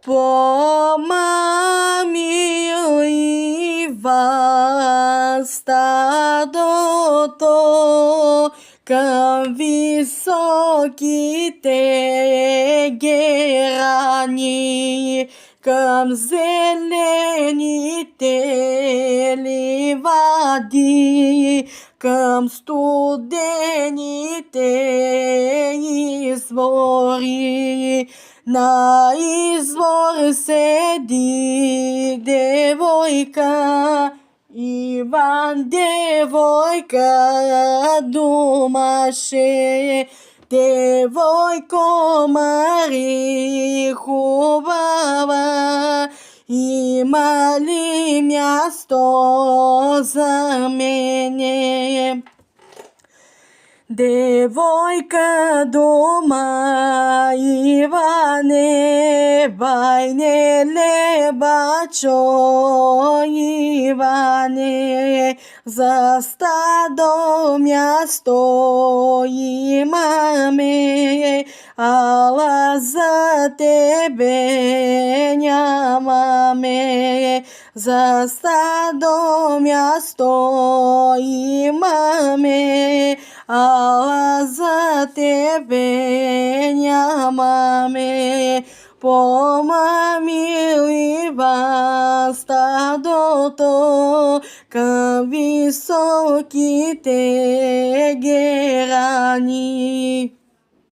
Помамилива стадото кам високите герани, кам зелените ливади, кам студените извори. На извор седи девојка, Иван девојка думаше. Девојко Мари хубава, има ли място за мене? Девојка дома, Иване, бајне лебачо, Иване, за стадо място имаме, ала за тебе нямаме. За стадо място имаме, ала за тебе нямаме. Помамилива стадото кам високите герани.